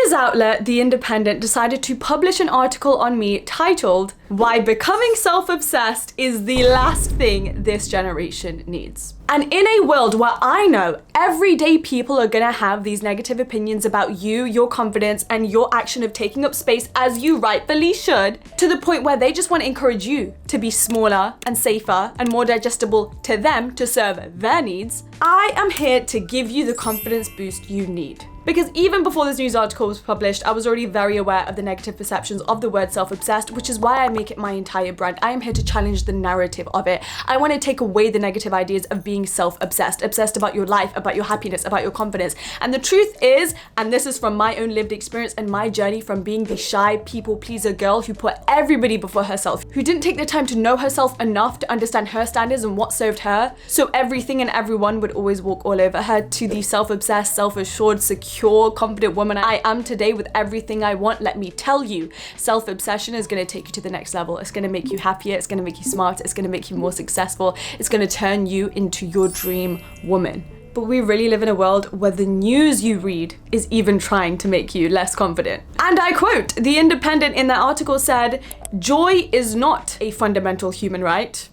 news outlet The Independent decided to publish an article on me titled, "Why Becoming Self-Obsessed is the Last Thing This Generation Needs." And in a world where I know everyday people are gonna have these negative opinions about you, your confidence, and your action of taking up space as you rightfully should, to the point where they just want to encourage you to be smaller and safer and more digestible to them to serve their needs, I am here to give you the confidence boost you need. Because even before this news article was published, I was already very aware of the negative perceptions of the word self-obsessed, which is why I make it my entire brand. I am here to challenge the narrative of it. I want to take away the negative ideas of being self-obsessed, obsessed about your life, about your happiness, about your confidence. And the truth is, and this is from my own lived experience and my journey from being the shy people pleaser girl who put everybody before herself, who didn't take the time to know herself enough to understand her standards and what served her, so everything and everyone would always walk all over her, to the self-obsessed, self-assured, secure, confident woman I am today with everything I want. Let me tell you, self-obsession is going to take you to the next level. It's going to make you happier, it's going to make you smarter, it's going to make you more successful, it's going to turn you into your dream woman. But we really live in a world where the news you read is even trying to make you less confident. And I quote, The Independent in that article said, "Joy is not a fundamental human right."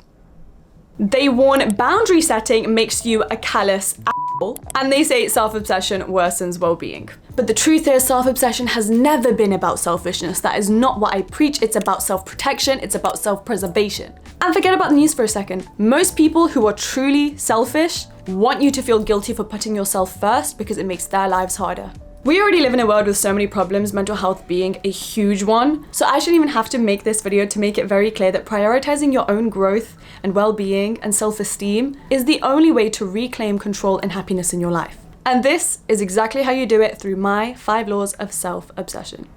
They warn boundary setting makes you a callous asshole, and they say self-obsession worsens well-being. But the truth is, self-obsession has never been about selfishness. That is not what I preach. It's about self-protection, it's about self-preservation. And forget about the news for a second. Most people who are truly selfish want you to feel guilty for putting yourself first because it makes their lives harder. We already live in a world with so many problems, mental health being a huge one. So I shouldn't even have to make this video to make it very clear that prioritizing your own growth and well-being and self-esteem is the only way to reclaim control and happiness in your life. And this is exactly how you do it through my 5 laws of self-obsession.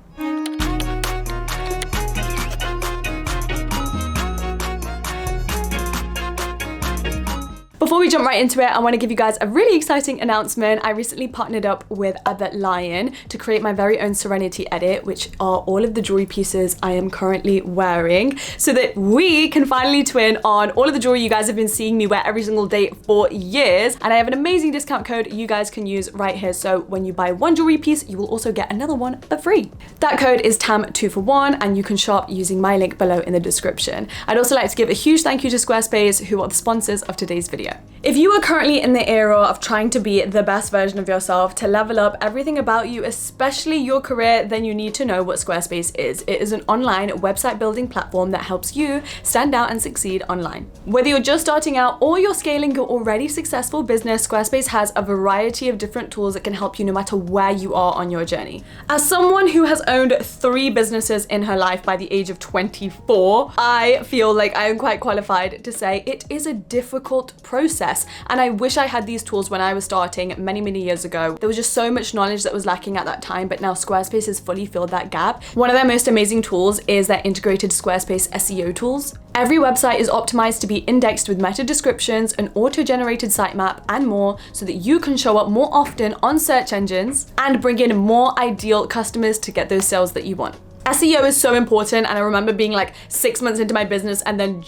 Before we jump right into it, I want to give you guys a really exciting announcement. I recently partnered up with Other Lion to create my very own Serenity edit, which are all of the jewelry pieces I am currently wearing, so that we can finally twin on all of the jewelry you guys have been seeing me wear every single day for years. And I have an amazing discount code you guys can use right here. So when you buy one jewelry piece, you will also get another one for free. That code is TAM2for1, and you can shop using my link below in the description. I'd also like to give a huge thank you to Squarespace, who are the sponsors of today's video. If you are currently in the era of trying to be the best version of yourself, to level up everything about you, especially your career, then you need to know what Squarespace is. It is an online website building platform that helps you stand out and succeed online. Whether you're just starting out or you're scaling your already successful business, Squarespace has a variety of different tools that can help you no matter where you are on your journey. As someone who has owned 3 businesses in her life by the age of 24, I feel like I am quite qualified to say it is a difficult process. And I wish I had these tools when I was starting many years ago. There was just so much knowledge that was lacking at that time, but now Squarespace has fully filled that gap. One of their most amazing tools is their integrated Squarespace SEO tools. Every website is optimized to be indexed with meta descriptions, an auto-generated sitemap, and more, so that you can show up more often on search engines and bring in more ideal customers to get those sales that you want. SEO is so important, and I remember being like 6 months into my business and then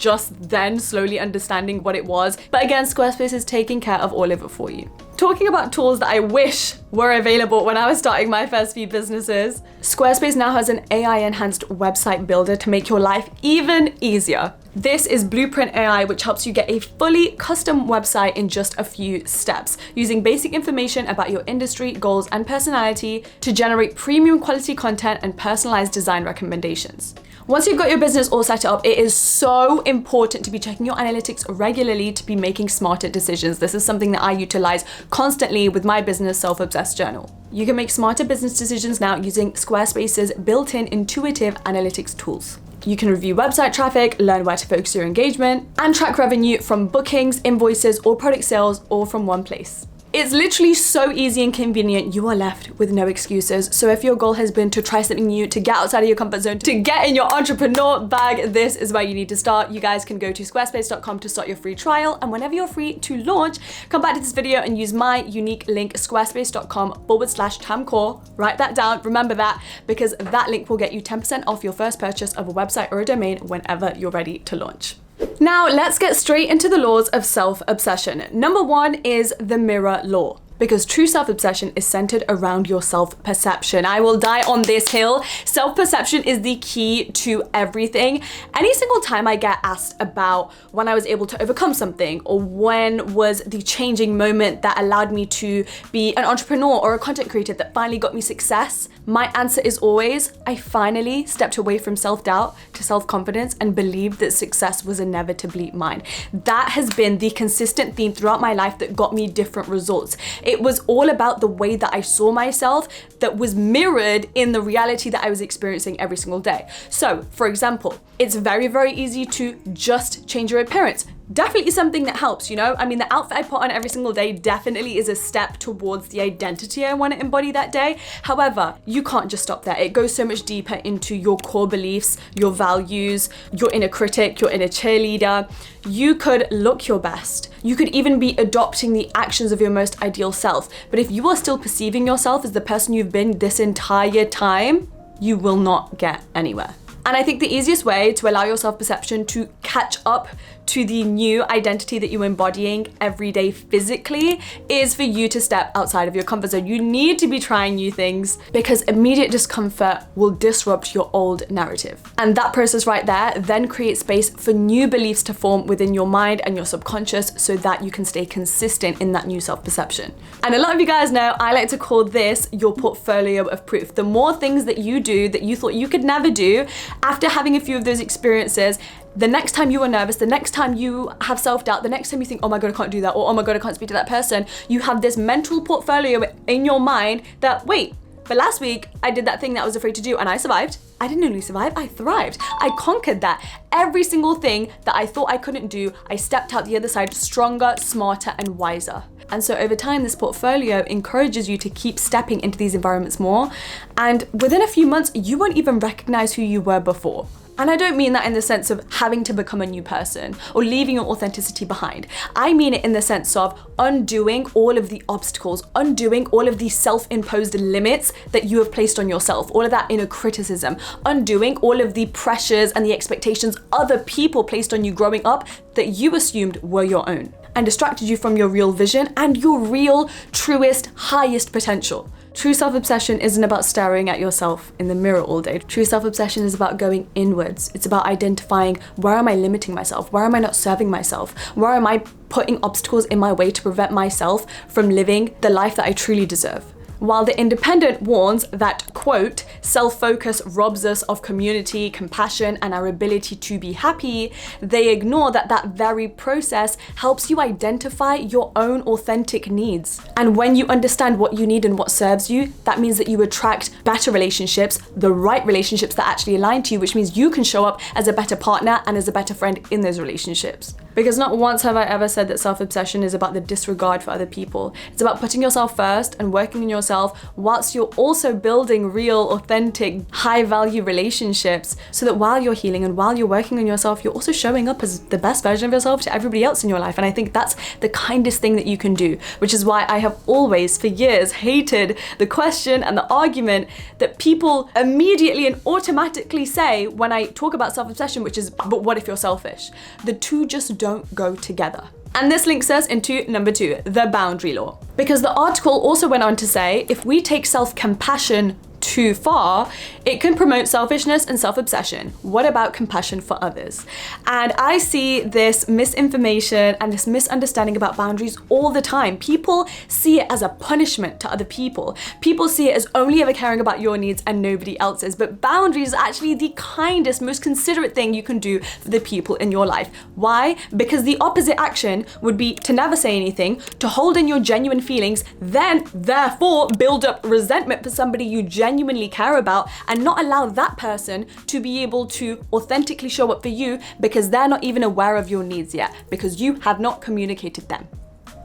slowly understanding what it was. But again, Squarespace is taking care of all of it for you. Talking about tools that I wish were available when I was starting my first few businesses, Squarespace now has an AI-enhanced website builder to make your life even easier. This is Blueprint AI, which helps you get a fully custom website in just a few steps, using basic information about your industry, goals, and personality to generate premium quality content and personalized design recommendations. Once you've got your business all set up, it is so important to be checking your analytics regularly to be making smarter decisions. This is something that I utilize constantly with my business self-obsessed journal. You can make smarter business decisions now using Squarespace's built-in intuitive analytics tools. You can review website traffic, learn where to focus your engagement, and track revenue from bookings, invoices, or product sales, all from one place. It's literally so easy and convenient, you are left with no excuses. So if your goal has been to try something new, to get outside of your comfort zone, to get in your entrepreneur bag, this is where you need to start. You guys can go to squarespace.com to start your free trial. And whenever you're free to launch, come back to this video and use my unique link, squarespace.com/TamKaur. Write that down, remember that, because that link will get you 10% off your first purchase of a website or a domain whenever you're ready to launch. Now let's get straight into the laws of self-obsession. Number 1 is the mirror law. Because true self-obsession is centered around your self-perception. I will die on this hill. Self-perception is the key to everything. Any single time I get asked about when I was able to overcome something, or when was the changing moment that allowed me to be an entrepreneur or a content creator that finally got me success, my answer is always, I finally stepped away from self-doubt to self-confidence and believed that success was inevitably mine. That has been the consistent theme throughout my life that got me different results. It was all about the way that I saw myself that was mirrored in the reality that I was experiencing every single day. So, for example, it's very, very easy to just change your appearance. Definitely something that helps, you know? I mean, the outfit I put on every single day definitely is a step towards the identity I want to embody that day. However, you can't just stop there. It goes so much deeper into your core beliefs, your values, your inner critic, your inner cheerleader. You could look your best. You could even be adopting the actions of your most ideal self. But if you are still perceiving yourself as the person you've been this entire time, you will not get anywhere. And I think the easiest way to allow your self-perception to catch up to the new identity that you're embodying every day physically is for you to step outside of your comfort zone. You need to be trying new things because immediate discomfort will disrupt your old narrative. And that process right there then creates space for new beliefs to form within your mind and your subconscious so that you can stay consistent in that new self-perception. And a lot of you guys know I like to call this your portfolio of proof. The more things that you do that you thought you could never do, after having a few of those experiences, the next time you are nervous, the next time you have self-doubt, the next time you think, oh my God, I can't do that, or oh my God, I can't speak to that person, you have this mental portfolio in your mind that, wait, but last week I did that thing that I was afraid to do and I survived. I didn't only survive, I thrived. I conquered that. Every single thing that I thought I couldn't do, I stepped out the other side stronger, smarter, and wiser. And so over time, this portfolio encourages you to keep stepping into these environments more. And within a few months, you won't even recognize who you were before. And I don't mean that in the sense of having to become a new person or leaving your authenticity behind. I mean it in the sense of undoing all of the obstacles, undoing all of the self-imposed limits that you have placed on yourself, all of that inner criticism, undoing all of the pressures and the expectations other people placed on you growing up that you assumed were your own and distracted you from your real vision and your real, truest, highest potential. True self-obsession isn't about staring at yourself in the mirror all day. True self-obsession is about going inwards. It's about identifying, where am I limiting myself? Where am I not serving myself? Where am I putting obstacles in my way to prevent myself from living the life that I truly deserve? While the Independent warns that, quote, self-focus robs us of community, compassion, and our ability to be happy, they ignore that that very process helps you identify your own authentic needs. And when you understand what you need and what serves you, that means that you attract better relationships, the right relationships that actually align to you, which means you can show up as a better partner and as a better friend in those relationships. Because not once have I ever said that self-obsession is about the disregard for other people. It's about putting yourself first and working on yourself whilst you're also building real, authentic, high-value relationships so that while you're healing and while you're working on yourself, you're also showing up as the best version of yourself to everybody else in your life. And I think that's the kindest thing that you can do, which is why I have always, for years, hated the question and the argument that people immediately and automatically say when I talk about self-obsession, which is, but what if you're selfish? The two just don't go together. And this links us into number 2, the boundary law. Because the article also went on to say, if we take self-compassion too far, it can promote selfishness and self-obsession. What about compassion for others? And I see this misinformation and this misunderstanding about boundaries all the time. People see it as a punishment to other people. People see it as only ever caring about your needs and nobody else's. But boundaries are actually the kindest, most considerate thing you can do for the people in your life. Why? Because the opposite action would be to never say anything, to hold in your genuine feelings, then therefore build up resentment for somebody you genuinely care about and not allow that person to be able to authentically show up for you because they're not even aware of your needs yet, because you have not communicated them.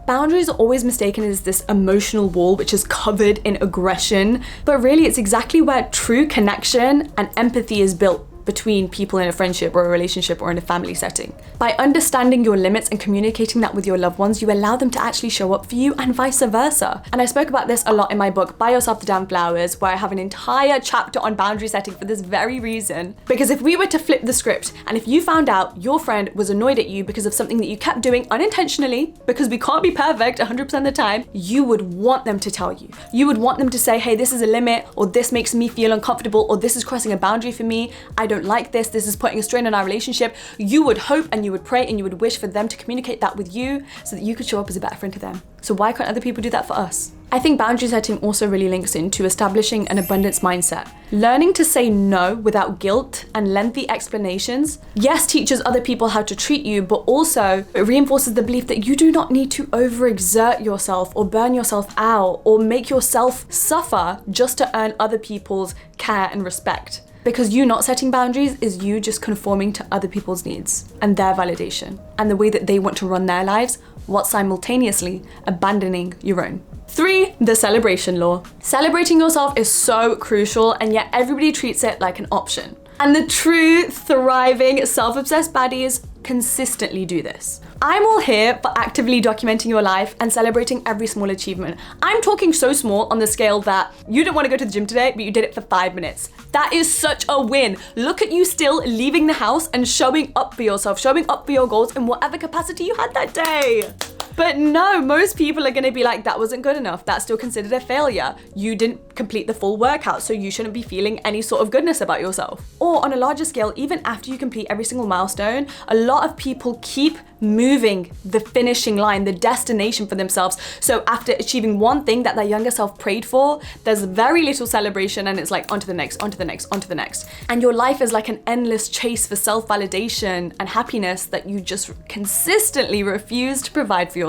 Boundaries are always mistaken as this emotional wall which is covered in aggression, but really it's exactly where true connection and empathy is built. between people in a friendship or a relationship or in a family setting. By understanding your limits and communicating that with your loved ones, you allow them to actually show up for you and vice versa. And I spoke about this a lot in my book, Buy Yourself the Damn Flowers, where I have an entire chapter on boundary setting for this very reason. Because if we were to flip the script and if you found out your friend was annoyed at you because of something that you kept doing unintentionally, because we can't be perfect 100% of the time, you would want them to tell you. You would want them to say, hey, this is a limit, or this makes me feel uncomfortable, or this is crossing a boundary for me. I don't like this. This is putting a strain on our relationship. You would hope and you would pray and you would wish for them to communicate that with you so that you could show up as a better friend to them. So why can't other people do that for us? I think boundary setting also really links into establishing an abundance mindset. Learning to say no without guilt and lengthy explanations, yes, teaches other people how to treat you, but also it reinforces the belief that you do not need to overexert yourself or burn yourself out or make yourself suffer just to earn other people's care and respect. Because you not setting boundaries is you just conforming to other people's needs and their validation and the way that they want to run their lives, while simultaneously abandoning your own. 3, the celebration law. Celebrating yourself is so crucial, and yet everybody treats it like an option. And the true, thriving, self-obsessed baddies consistently do this. I'm all here for actively documenting your life and celebrating every small achievement. I'm talking so small on the scale that you didn't want to go to the gym today, but you did it for 5 minutes. That is such a win. Look at you still leaving the house and showing up for yourself, showing up for your goals in whatever capacity you had that day. But no, most people are gonna be like, that wasn't good enough. That's still considered a failure. You didn't complete the full workout, so you shouldn't be feeling any sort of goodness about yourself. Or on a larger scale, even after you complete every single milestone, a lot of people keep moving the finishing line, the destination for themselves. So after achieving one thing that their younger self prayed for, there's very little celebration and it's like on to the next, on to the next, on to the next. And your life is like an endless chase for self-validation and happiness that you just consistently refuse to provide for yourself.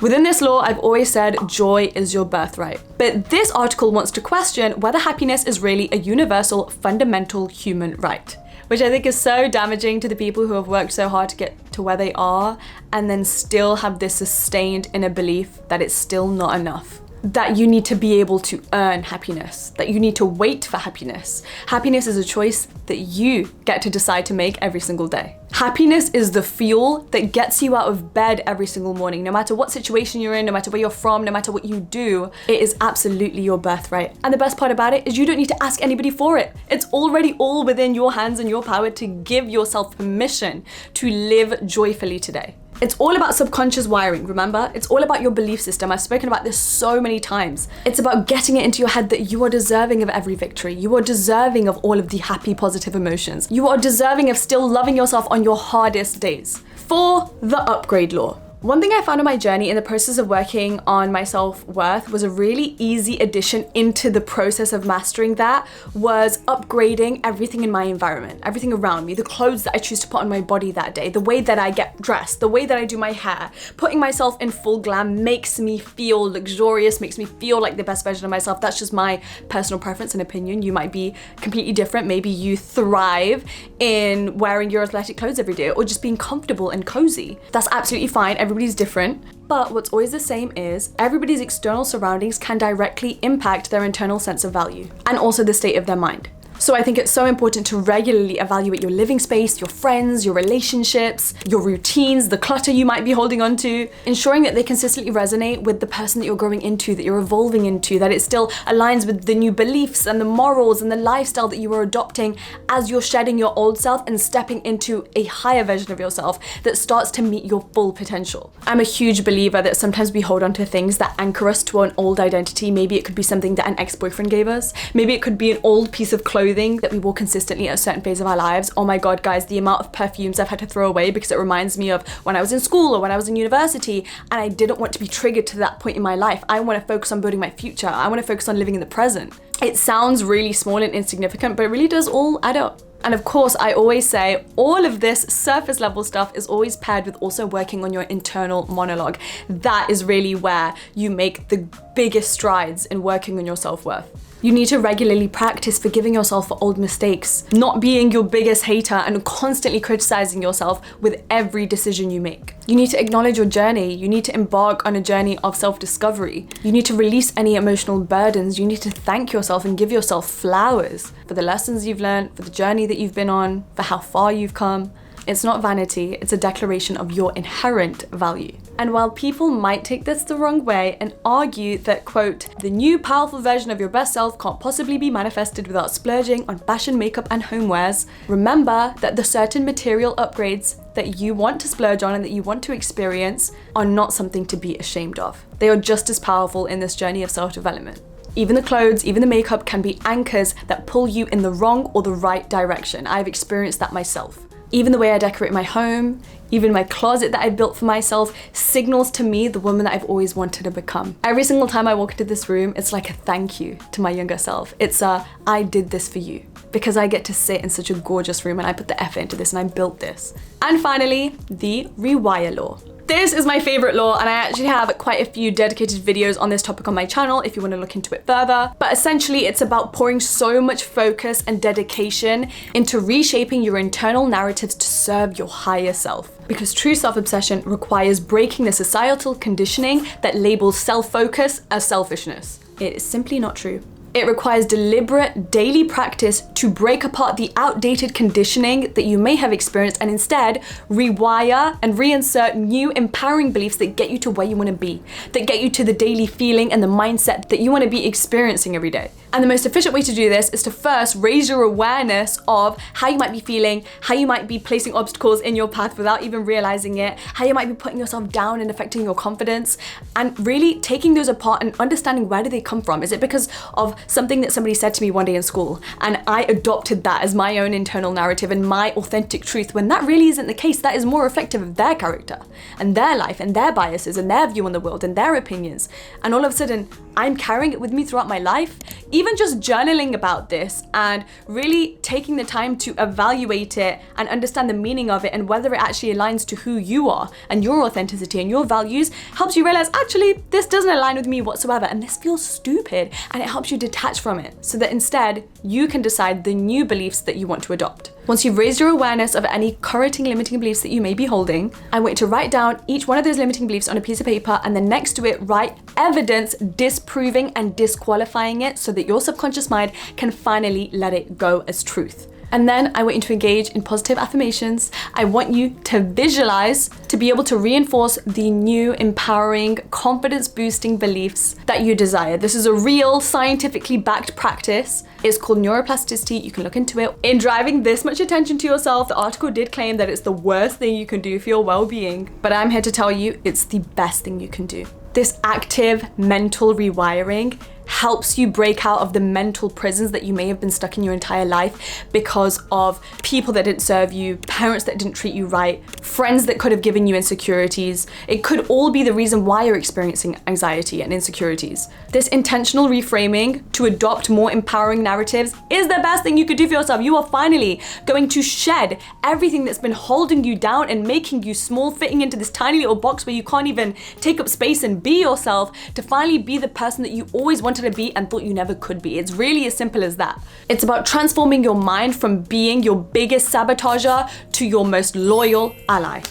Within this law, I've always said joy is your birthright. But this article wants to question whether happiness is really a universal, fundamental human right, which I think is so damaging to the people who have worked so hard to get to where they are and then still have this sustained inner belief that it's still not enough. That you need to be able to earn happiness, that you need to wait for happiness. Happiness is a choice that you get to decide to make every single day. Happiness is the fuel that gets you out of bed every single morning. No matter what situation you're in, no matter where you're from, no matter what you do, it is absolutely your birthright. And the best part about it is you don't need to ask anybody for it. It's already all within your hands and your power to give yourself permission to live joyfully today. It's all about subconscious wiring, remember? It's all about your belief system. I've spoken about this so many times. It's about getting it into your head that you are deserving of every victory. You are deserving of all of the happy, positive emotions. You are deserving of still loving yourself on your hardest days. 4, the upgrade law. One thing I found on my journey in the process of working on my self-worth was a really easy addition into the process of mastering that was upgrading everything in my environment, everything around me, the clothes that I choose to put on my body that day, the way that I get dressed, the way that I do my hair. Putting myself in full glam makes me feel luxurious, makes me feel like the best version of myself. That's just my personal preference and opinion. You might be completely different. Maybe you thrive in wearing your athletic clothes every day or just being comfortable and cozy. That's absolutely fine. Everybody's different, but what's always the same is everybody's external surroundings can directly impact their internal sense of value and also the state of their mind. So I think it's so important to regularly evaluate your living space, your friends, your relationships, your routines, the clutter you might be holding on to, ensuring that they consistently resonate with the person that you're growing into, that you're evolving into, that it still aligns with the new beliefs and the morals and the lifestyle that you are adopting as you're shedding your old self and stepping into a higher version of yourself that starts to meet your full potential. I'm a huge believer that sometimes we hold on to things that anchor us to an old identity. Maybe it could be something that an ex-boyfriend gave us. Maybe it could be an old piece of clothing that we wore consistently at a certain phase of our lives. Oh my God, guys, the amount of perfumes I've had to throw away because it reminds me of when I was in school or when I was in university and I didn't want to be triggered to that point in my life. I want to focus on building my future. I want to focus on living in the present. It sounds really small and insignificant, but it really does all add up. And of course, I always say all of this surface level stuff is always paired with also working on your internal monologue. That is really where you make the biggest strides in working on your self-worth. You need to regularly practice forgiving yourself for old mistakes, not being your biggest hater and constantly criticizing yourself with every decision you make. You need to acknowledge your journey. You need to embark on a journey of self-discovery. You need to release any emotional burdens. You need to thank yourself and give yourself flowers for the lessons you've learned, for the journey that you've been on, for how far you've come. It's not vanity, it's a declaration of your inherent value. And while people might take this the wrong way and argue that, quote, the new powerful version of your best self can't possibly be manifested without splurging on fashion, makeup, and homewares, remember that the certain material upgrades that you want to splurge on and that you want to experience are not something to be ashamed of. They are just as powerful in this journey of self-development. Even the clothes, even the makeup can be anchors that pull you in the wrong or the right direction. I've experienced that myself. Even the way I decorate my home, even my closet that I built for myself signals to me the woman that I've always wanted to become. Every single time I walk into this room, it's like a thank you to my younger self. It's a, I did this for you because I get to sit in such a gorgeous room and I put the effort into this and I built this. And finally, the Rewire Law. This is my favorite law, and I actually have quite a few dedicated videos on this topic on my channel if you want to look into it further. But essentially, it's about pouring so much focus and dedication into reshaping your internal narratives to serve your higher self. Because true self-obsession requires breaking the societal conditioning that labels self-focus as selfishness. It is simply not true. It requires deliberate daily practice to break apart the outdated conditioning that you may have experienced and instead rewire and reinsert new empowering beliefs that get you to where you want to be, that get you to the daily feeling and the mindset that you want to be experiencing every day. And the most efficient way to do this is to first raise your awareness of how you might be feeling, how you might be placing obstacles in your path without even realizing it, how you might be putting yourself down and affecting your confidence, and really taking those apart and understanding where do they come from. Is it because of something that somebody said to me one day in school and I adopted that as my own internal narrative and my authentic truth, when that really isn't the case? That is more reflective of their character and their life and their biases and their view on the world and their opinions. And all of a sudden, I'm carrying it with me throughout my life. Even just journaling about this and really taking the time to evaluate it and understand the meaning of it and whether it actually aligns to who you are and your authenticity and your values helps you realize, actually, this doesn't align with me whatsoever and this feels stupid, and it helps you detach from it so that instead you can decide the new beliefs that you want to adopt. Once you've raised your awareness of any current limiting beliefs that you may be holding, I want you to write down each one of those limiting beliefs on a piece of paper and then next to it write evidence disproving and disqualifying it so that your subconscious mind can finally let it go as truth. And then I want you to engage in positive affirmations. I want you to visualize to be able to reinforce the new, empowering, confidence-boosting beliefs that you desire. This is a real, scientifically backed practice. It's called neuroplasticity. You can look into it. In driving this much attention to yourself, the article did claim that it's the worst thing you can do for your well-being. But I'm here to tell you it's the best thing you can do. This active mental rewiring helps you break out of the mental prisons that you may have been stuck in your entire life because of people that didn't serve you, parents that didn't treat you right, friends that could have given you insecurities. It could all be the reason why you're experiencing anxiety and insecurities. This intentional reframing to adopt more empowering narratives is the best thing you could do for yourself. You are finally going to shed everything that's been holding you down and making you small, fitting into this tiny little box where you can't even take up space and be yourself, to finally be the person that you always wanted to be and thought you never could be. It's really as simple as that. It's about transforming your mind from being your biggest sabotager to your most loyal ally.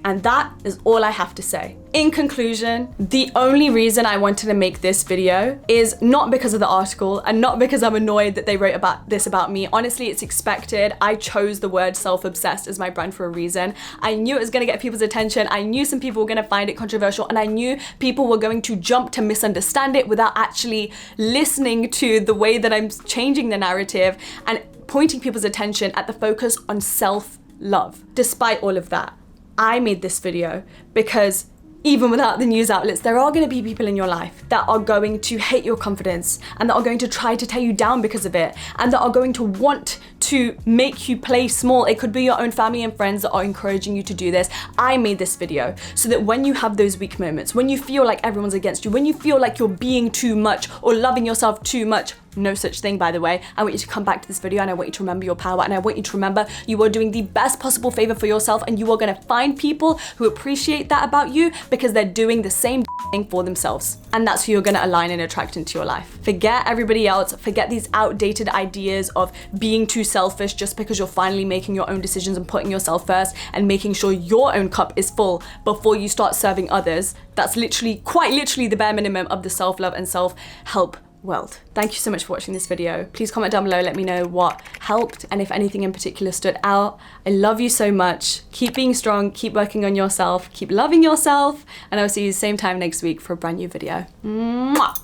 And that is all I have to say. In conclusion, the only reason I wanted to make this video is not because of the article and not because I'm annoyed that they wrote about this about me. Honestly, it's expected. I chose the word self-obsessed as my brand for a reason. I knew it was gonna get people's attention. I knew some people were gonna find it controversial, and I knew people were going to jump to misunderstand it without actually listening to the way that I'm changing the narrative and pointing people's attention at the focus on self-love. Despite all of that, I made this video because even without the news outlets, there are going to be people in your life that are going to hate your confidence and that are going to try to tear you down because of it, and that are going to want to make you play small. It could be your own family and friends that are encouraging you to do this. I made this video so that when you have those weak moments, when you feel like everyone's against you, when you feel like you're being too much or loving yourself too much, no such thing, by the way. I want you to come back to this video and I want you to remember your power, and I want you to remember you are doing the best possible favor for yourself, and you are gonna find people who appreciate that about you because they're doing the same thing for themselves. And that's who you're gonna align and attract into your life. Forget everybody else, forget these outdated ideas of being too selfish just because you're finally making your own decisions and putting yourself first and making sure your own cup is full before you start serving others. That's literally, quite literally, the bare minimum of the self-love and self-help world. Thank you so much for watching this video. Please comment down below, let me know what helped and if anything in particular stood out. I love you so much. Keep being strong, keep working on yourself, keep loving yourself, and I'll see you same time next week for a brand new video. Mwah!